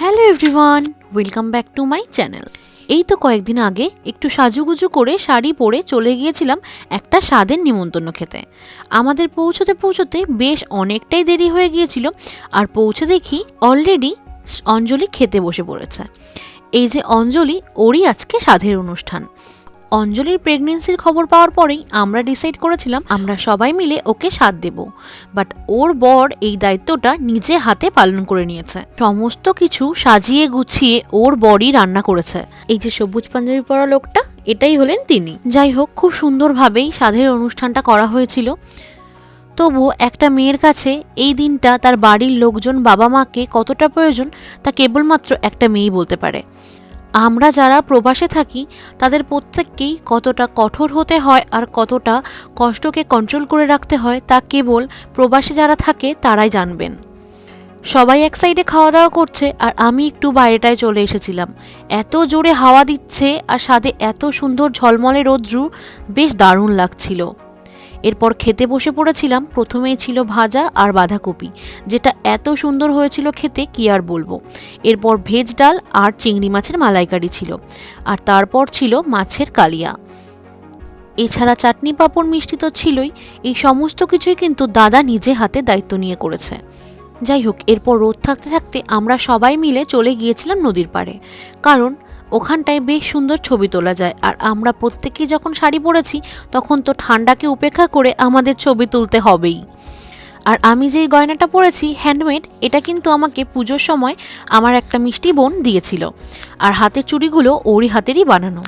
Hello everyone, welcome back to my channel. এই তো কয়েকদিন আগে একটু সাজুগুজু করে শাড়ি পরে চলে গিয়েছিলাম একটা স্বাদের নিমন্ত্রণ খেতে। আমাদের পৌঁছতে পৌঁছতে বেশ অনেকটাই দেরি হয়ে গিয়েছিল, আর পৌঁছে দেখি অলরেডি অঞ্জলি খেতে বসে পড়েছে। এই যে অঞ্জলি, ওরই আজকে স্বাদের অনুষ্ঠান। অঞ্জলির প্রেগনেন্সির খবর পাওয়ার পরেই আমরা ডিসাইড করেছিলাম আমরা সবাই মিলে ওকে স্বাদ দেব, বাট ওর বর এই দায়িত্বটা নিজে হাতে পালন করে নিয়েছে। সমস্ত কিছু সাজিয়ে গুছিয়ে ওর বরই রান্না করেছে। এই যে সবুজ পাঞ্জাবি পরা লোকটা, এটাই হলেন তিনি। যাই হোক, খুব সুন্দরভাবেই স্বাদের অনুষ্ঠানটা করা হয়েছিল। তবুও একটা মেয়ের কাছে এই দিনটা তার বাড়ির লোকজন, বাবা মাকে কতটা প্রয়োজন তা কেবলমাত্র একটা মেয়েই বলতে পারে। আমরা যারা প্রবাসে থাকি তাদের প্রত্যেককেই কতটা কঠোর হতে হয় আর কতটা কষ্টকে কন্ট্রোল করে রাখতে হয় তা কেবল প্রবাসে যারা থাকে তারাই জানবেন। সবাই এক সাইডে খাওয়া দাওয়া করছে আর আমি একটু বাইরেটায় চলে এসেছিলাম। এত জোরে হাওয়া দিচ্ছে আর সাথে এত সুন্দর ঝলমলে রৌদ্রু, বেশ দারুণ লাগছিল। এরপর খেতে বসে পড়েছিলাম। প্রথমেই ছিল ভাজা আর বাঁধাকপি, যেটা এত সুন্দর হয়েছিল খেতে কি আর বলবো। এরপর ভেজ ডাল আর চিংড়ি মাছের মালাইকারি ছিল, আর তারপর ছিল মাছের কালিয়া। এছাড়া চাটনি পাঁপড় মিষ্টি তো ছিলই। এই সমস্ত কিছুই কিন্তু দাদা নিজে হাতে দায়িত্ব নিয়ে করেছে। যাই হোক, এরপর রোদ থাকতে থাকতে আমরা সবাই মিলে চলে গিয়েছিলাম নদীর পাড়ে, কারণ ওখানটায় বেশ সুন্দর ছবি তোলা যায়। আর আমরা প্রত্যেকেই যখন শাড়ি পরেছি তখন তো ঠান্ডাকে উপেক্ষা করে আমাদের ছবি তুলতে হবেই। আর আমি যেই গয়নাটা পরেছি হ্যান্ডমেড, এটা কিন্তু আমাকে পুজোর সময় আমার একটা মিষ্টি বোন দিয়েছিল, আর হাতের চুড়িগুলো ওরই হাতেরই বানানো।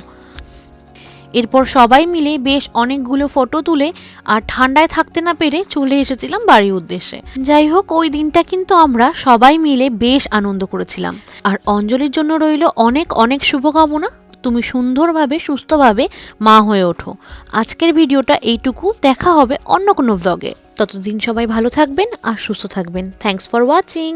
এরপর সবাই মিলে বেশ অনেকগুলো ফটো তুলে আর ঠান্ডায় থাকতে না পেরে চলে এসেছিলাম বাড়ির উদ্দেশ্যে। যাই হোক, ওই দিনটা কিন্তু আমরা সবাই মিলে বেশ আনন্দ করেছিলাম। আর অঞ্জলির জন্য রইল অনেক অনেক শুভকামনা। তুমি সুন্দরভাবে সুস্থভাবে মা হয়ে ওঠো। আজকের ভিডিওটা এইটুকু, দেখা হবে অন্য কোনো ব্লগে। ততদিন সবাই ভালো থাকবেন আর সুস্থ থাকবেন। Thanks for watching.